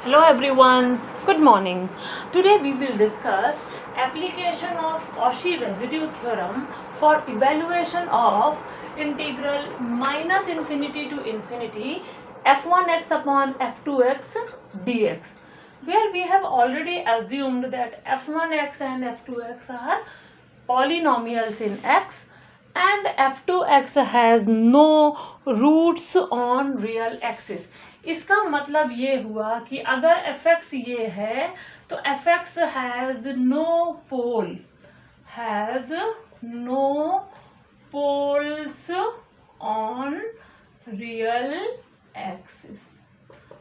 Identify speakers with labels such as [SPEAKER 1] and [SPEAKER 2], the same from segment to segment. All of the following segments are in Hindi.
[SPEAKER 1] Hello everyone, good morning. Today we will discuss application of Cauchy residue theorem for evaluation of integral minus infinity to infinity f1x upon f2x dx, where we have already assumed that f1x and f2x are polynomials in x and f2x has no roots on real axis. इसका मतलब ये हुआ कि अगर fx ये है तो fx has no poles on real axis.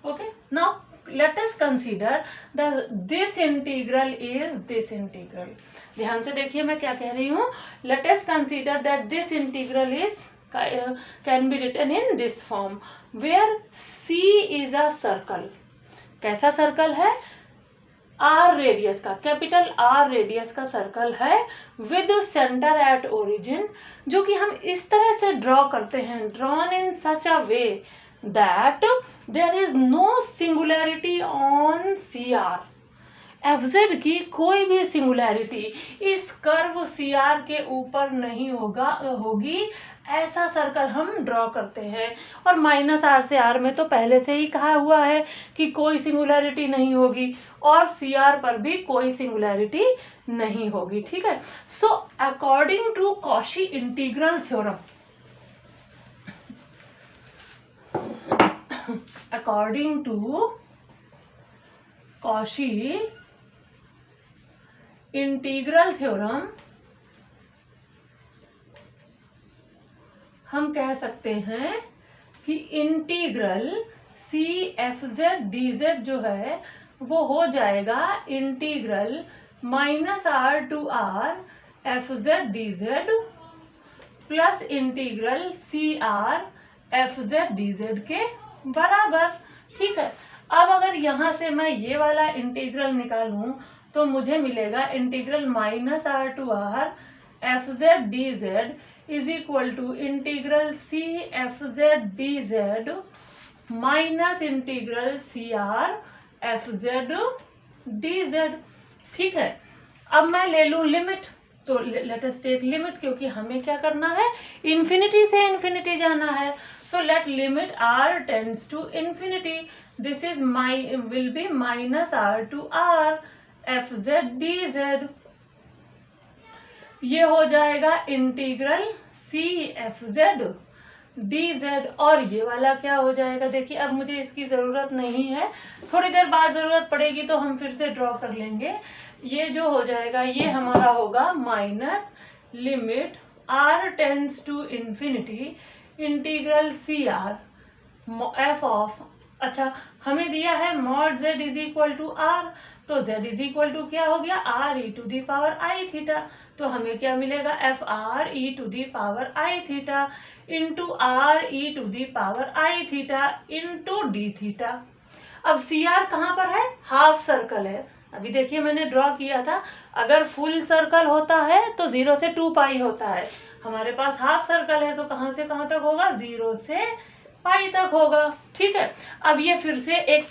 [SPEAKER 1] Okay, now let us consider this integral is this integral. ध्यान से देखिए मैं क्या कह रही हूँ. Let us consider that this integral is can be written in this form where C is a circle. कैसा सर्कल है? R रेडियस का, कैपिटल R रेडियस का सर्कल है विद सेंटर एट ओरिजिन, जो कि हम इस तरह से ड्रॉ करते हैं, drawn in such a way that there is no singularity on CR. FZ की कोई भी सिंगुलैरिटी इस कर्व CR के ऊपर नहीं होगी, ऐसा सर्कल हम ड्रॉ करते हैं. और -R से R में तो पहले से ही कहा हुआ है कि कोई सिंगुलैरिटी नहीं होगी और CR पर भी कोई सिंगुलैरिटी नहीं होगी. ठीक है. So according to Cauchy integral theorem, according to Cauchy integral theorem हम कह सकते हैं कि integral C F Z D Z जो है वो हो जाएगा integral -R to R F Z D Z plus integral CR F Z D Z के बराबर. ठीक है. अब अगर यहाँ से मैं ये वाला इंटीग्रल निकालूं तो मुझे मिलेगा integral -R to R F Z D Z is equal to integral C F Z D Z minus integral CR F Z D Z. ठीक है. अब मैं ले लूँ लिमिट, तो लेट अस टेक लिमिट, क्योंकि हमें क्या करना है, इन्फिनिटी से इन्फिनिटी जाना है. So let limit R tends to infinity. This is will be -R to R F Z D Z. ये हो जाएगा integral C F Z D Z. और ये वाला क्या हो जाएगा, देखिए अब मुझे इसकी ज़रूरत नहीं है, थोड़ी देर बाद ज़रूरत पड़ेगी तो हम फिर से ड्रॉ कर लेंगे. ये जो हो जाएगा ये हमारा होगा minus limit R tends to infinity integral CR F of, अच्छा हमें दिया है mod Z is equal to R, तो Z इज इक्वल टू क्या हो गया, R e to the power I theta. तो हमें क्या मिलेगा, FR e to the power I theta into R e to the power I theta into D theta. अब CR कहाँ पर है, हाफ सर्कल है. अभी देखिए मैंने ड्रॉ किया था, अगर फुल सर्कल होता है तो 0 से 2 पाई होता है. हमारे पास हाफ सर्कल है तो कहाँ से कहाँ तक होगा, 0 से पाई तक होगा. ठीक है. अब ये फिर से एक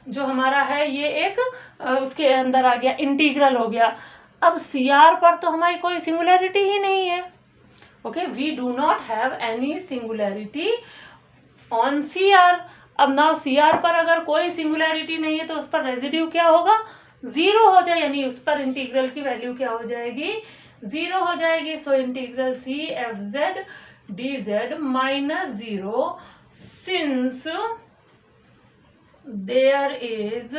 [SPEAKER 1] जो हमारा है ये एक उसके अंदर आ गया, इंटीग्रल हो गया. अब CR पर तो हमारी कोई सिंगुलैरिटी ही नहीं है. Okay, we do not have any singularity on CR. अब नाउ CR पर अगर कोई सिंगुलैरिटी नहीं है तो उस पर रेजिड्यू क्या होगा, 0 हो जाए, यानी उस पर इंटीग्रल की वैल्यू क्या हो जाएगी, 0 हो जाएगी. So integral C F Z D z -0 since there is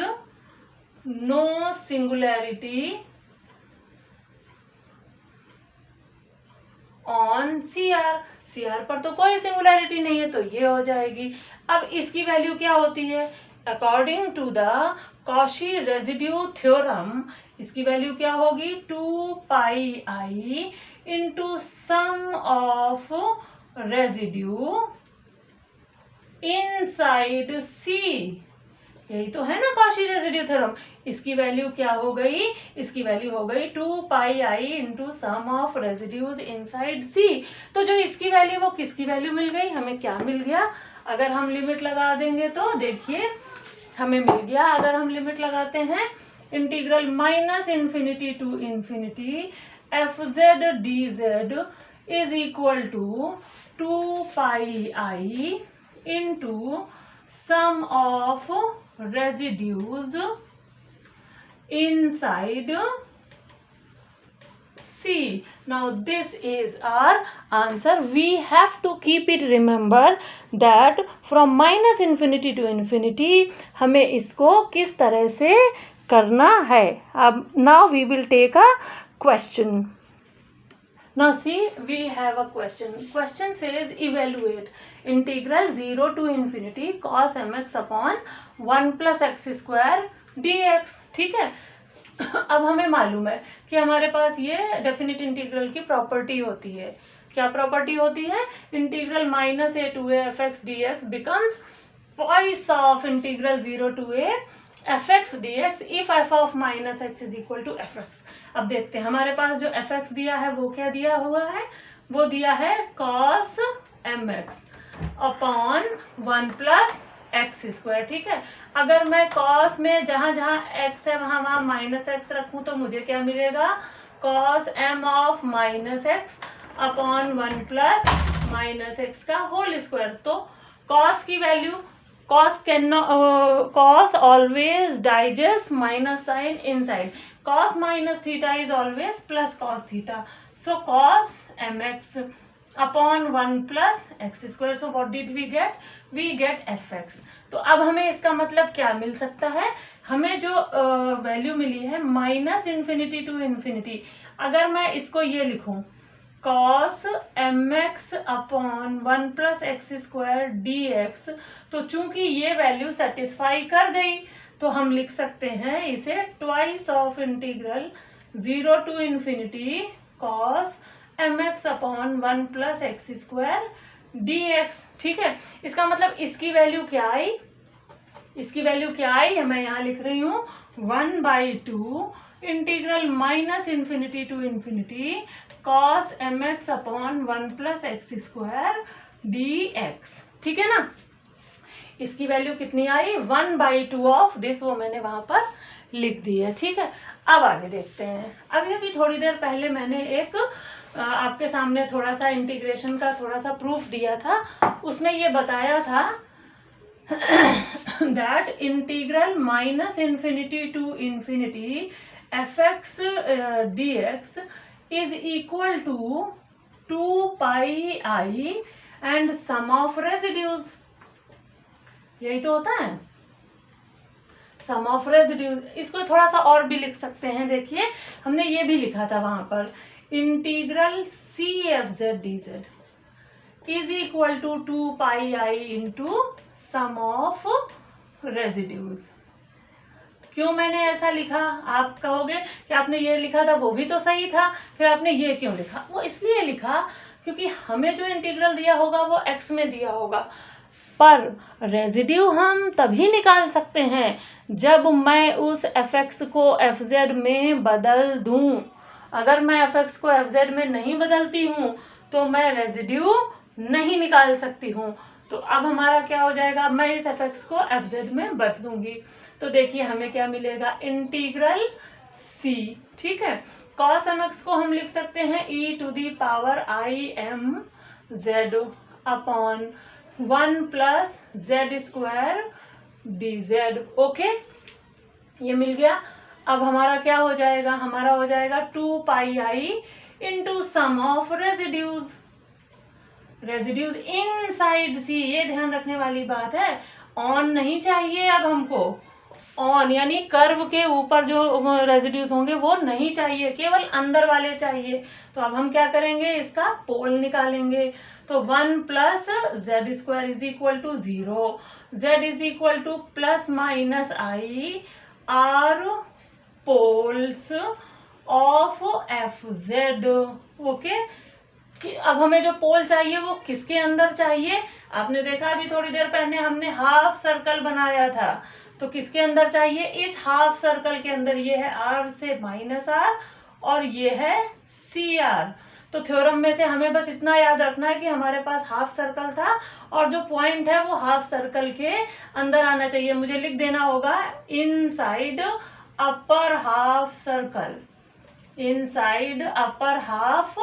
[SPEAKER 1] no singularity on CR पर तो कोई सिंगुलैरिटी नहीं है तो ये हो जाएगी. अब इसकी वैल्यू क्या होती है, according to the Cauchy residue theorem इसकी वैल्यू क्या होगी, 2 pi I into sum of residue inside C. यही तो है ना कॉशी रेजिड्यू थ्योरम. इसकी वैल्यू क्या हो गई, इसकी वैल्यू हो गई 2 pi I into sum of residues inside C. तो जो इसकी वैल्यू वो किसकी वैल्यू मिल गई, हमें क्या मिल गया, अगर हम लिमिट लगा देंगे तो देखिए हमें मिल गया। अगर हम लिमिट लगाते हैं integral minus infinity to infinity f Z D Z is equal to 2πi into sum of residues inside C. Now this is our answer. We have to keep it remember that from minus infinity to infinity हमें इसको किस तरह से करना है. अब now we will take a question. Now see, we have a question. Question says evaluate integral 0 to infinity cos mx upon 1 plus x square dx. ठीक है. अब हमें मालूम है कि हमारे पास ये डेफिनेट इंटीग्रल की प्रॉपर्टी होती है. क्या प्रॉपर्टी होती है? Integral minus a to a f x d x becomes twice of integral 0 to a f x d x if f of minus x is equal to f x. अब देखते हैं हमारे पास जो एफ एक्स दिया है वो क्या दिया हुआ है. वो दिया है cos m x upon 1 plus x square. ठीक है. अगर मैं कॉस में जहाँ जहाँ एक्स है वहाँ वहाँ माइनस एक्स रखूँ तो मुझे क्या मिलेगा? Cos m of minus x upon 1 plus minus x का होल स्क्वायर. तो कॉस की value, cos always digest minus sign inside. Cos minus theta is always plus cos theta. So cos m x upon 1 plus x square. So what did we get? We get f x. तो अब हमें इसका मतलब क्या मिल सकता है? हमें जो वैल्यू मिली है माइनस इन्फिनिटी टू इन्फिनिटी, अगर मैं इसको ये लिखूं cos m x upon 1 plus x square d x, तो चूंकि ये वैल्यू सेटिस्फाई कर गई तो हम लिख सकते हैं इसे twice of integral 0 to infinity cos m x upon 1 plus x square d x. ठीक है. इसका मतलब इसकी वैल्यू क्या आई? इसकी वैल्यू क्या आई? मैं यहाँ लिख रही हूँ 1/2 integral minus infinity to infinity cos m x upon 1 plus x square d x. ठीक है ना. इसकी वैल्यू कितनी आई? 1/2 ऑफ दिस. वो मैंने वहाँ पर लिख दी है. ठीक है. अब आगे देखते हैं. अभी थोड़ी देर पहले मैंने एक आपके सामने थोड़ा सा इंटीग्रेशन का थोड़ा सा प्रूफ दिया था. उसमें ये बताया था that integral minus infinity to infinity f x d x is equal to 2πi and sum of residues. यही तो होता है, सम ऑफ रेसिड्यूज. इसको थोड़ा सा और भी लिख सकते हैं. देखिए हमने ये भी लिखा था वहां पर integral C F Z D Z is equal to 2πi into sum of residues. क्यों मैंने ऐसा लिखा? आप कहोगे कि आपने ये लिखा था वो भी तो सही था, फिर आपने ये क्यों लिखा? वो इसलिए लिखा क्योंकि हमें जो इंटीग्रल दिया होगा वो एक्स में दिया होगा, पर रेजिड्यू हम तभी निकाल सकते हैं जब मैं उस एफ एक्स को एफ जेड में बदल दूं. अगर मैं एफ एक्स को एफ जेड में नहीं बदलती हूँ तो मैं रेजिड्यू नहीं निकाल सकती हूँ. तो अब हमारा क्या हो जाएगा? मैं इस एफ एक्स को एफ जेड में बदलूंगी. तो देखिए हमें क्या मिलेगा? इंटीग्रल सी. ठीक है. कॉस एम एक्स को हम लिख सकते हैं E to the power I M Z upon 1 plus Z square D Z. Okay, ये मिल गया. अब हमारा क्या हो जाएगा? हमारा हो जाएगा 2πi into sum of residues. Residues inside C. ये ध्यान रखने वाली बात है, ऑन नहीं चाहिए अब हमको. ऑन यानी कर्व के ऊपर जो रेजिड्यूज होंगे वो नहीं चाहिए, केवल अंदर वाले चाहिए. तो अब हम क्या करेंगे? इसका पोल निकालेंगे. तो 1 plus Z square is equal to 0. Z is equal to plus minus i are poles of f z. Okay. अब हमें जो पोल चाहिए वो किसके अंदर चाहिए? आपने देखा अभी थोड़ी देर पहले हमने हाफ सर्कल बनाया था, तो किसके अंदर चाहिए? इस हाफ सर्कल के अंदर. ये है आर से माइनस आर और ये है सी आर. तो थ्योरम में से हमें बस इतना याद रखना है कि हमारे पास हाफ सर्कल था और जो पॉइंट है वो हाफ सर्कल के अंदर आना चाहिए। मुझे लिख देना होगा inside upper half circle, inside upper half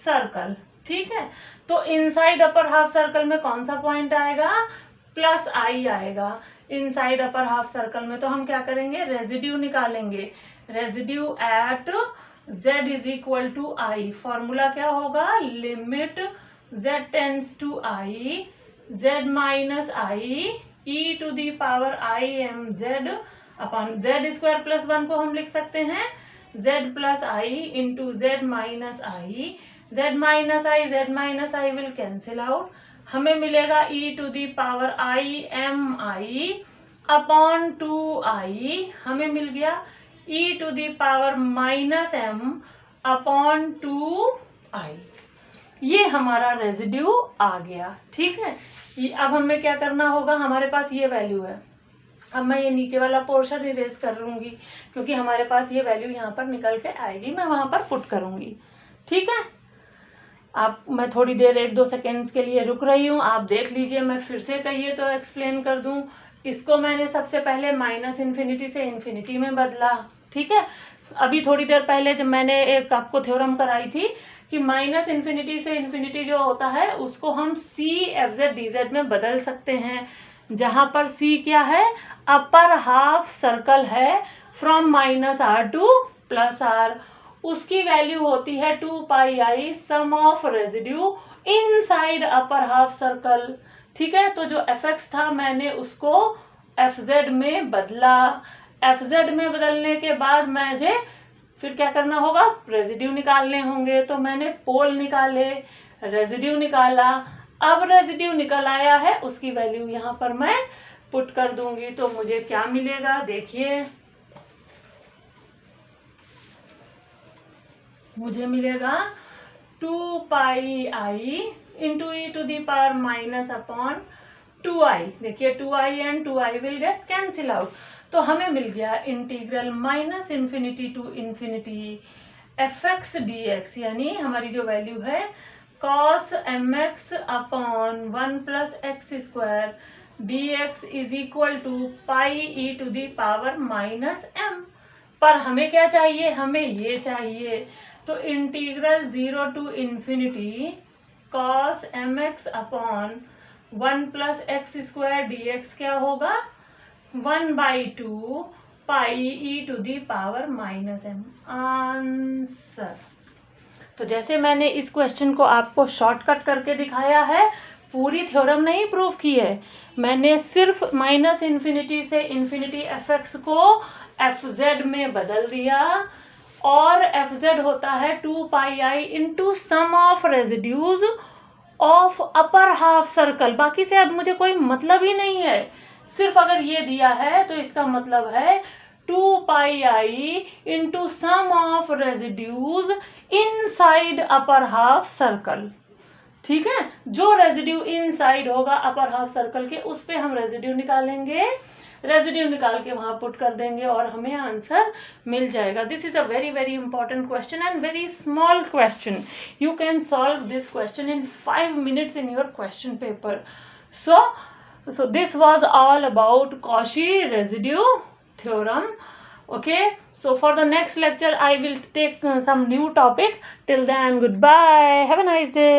[SPEAKER 1] circle. ठीक है, तो इनसाइड अपर हाफ सर्कल में कौन सा पॉइंट आएगा? प्लस आई आएगा इनसाइड अपर हाफ सर्कल में। तो हम क्या करेंगे? रेजिड्यू निकालेंगे। Residue at z is equal to i. Formula क्या होगा? Limit z tends to i z minus i e to the power I m z upon z square plus 1 को हम लिख सकते हैं z plus i into z minus i. z minus i will cancel out. हमें मिलेगा e to the power I m i upon 2i। हमें मिल गया e to the power minus m upon 2i। ये हमारा रेजिड्यू आ गया। ठीक है, अब हमें क्या करना होगा? हमारे पास ये वैल्यू है। अब मैं ये नीचे वाला पोर्शन इरेज कर लूँगी क्योंकि हमारे पास ये वैल्यू यहाँ पर निकल के आएगी। मैं वहाँ पर पुट करूँगी। ठीक है, मैं थोड़ी देर 1-2 सेकेंड्स के लिए रुक रही हूँ, आप देख लीजिए। मैं फिर से कहिए तो एक्सप्लेन कर दूँ। इसको मैंने सबसे पहले माइनस इन्फिनिटी से इन्फिनिटी में बदला। ठीक है, अभी थोड़ी देर पहले जब मैंने एक आपको थ्योरम कराई थी कि माइनस इन्फिनिटी से इन्फिनिटी जो होता है उसको हम C F Z D z में बदल सकते हैं, जहाँ पर सी क्या है? अपर हाफ सर्कल है from minus r to plus r. उसकी वैल्यू होती है 2πi sum of residue inside upper half circle. ठीक है, तो जो fx था मैंने उसको fz में बदला। fz में बदलने के बाद मुझे फिर क्या करना होगा? रेजिड्यू निकालने होंगे। तो मैंने पोल निकाले, रेजिड्यू निकाला। अब रेजिड्यू निकल आया है, उसकी वैल्यू यहाँ पर मैं पुट कर दूंगी। तो मुझे क्या मिलेगा? देखिए, मुझे मिलेगा 2πi into e to the power minus upon 2i। देखिए 2i and 2i will get cancel out. तो हमें मिल गया integral minus infinity to infinity fx dx, यानी हमारी जो वैल्यू है cos mx upon 1 plus x square dx is equal to pi E to the power minus m। पर हमें क्या चाहिए? हमें ये चाहिए। तो integral 0 to infinity cos mx upon 1 plus x square dx क्या होगा? 1/2 pi E to the power minus m। Answer. तो जैसे मैंने इस क्वेश्चन को आपको शॉर्टकट करके दिखाया है, पूरी थ्योरम नहीं प्रूव की है, मैंने सिर्फ माइनस इन्फिनिटी से इन्फिनिटी fx को fz में बदल दिया और fz होता है 2πi into sum of residues of upper half circle. बाकी से अब मुझे कोई मतलब ही नहीं है, सिर्फ अगर ये दिया है तो इसका मतलब है 2πi into sum of residues inside upper half circle. ठीक है, जो रेजिड्यू इनसाइड होगा अपर हाफ सर्कल के, उस पे हम रेजिड्यू निकालेंगे। रेजिड्यू निकाल के वहां पुट कर देंगे और हमें आंसर मिल जाएगा। This is a very very important question and very small question. You can solve this question in 5 minutes in your question paper. So this was all about Cauchy residue theorem. Okay, so for the next lecture I will take some new topic. Till then, goodbye, have a nice day.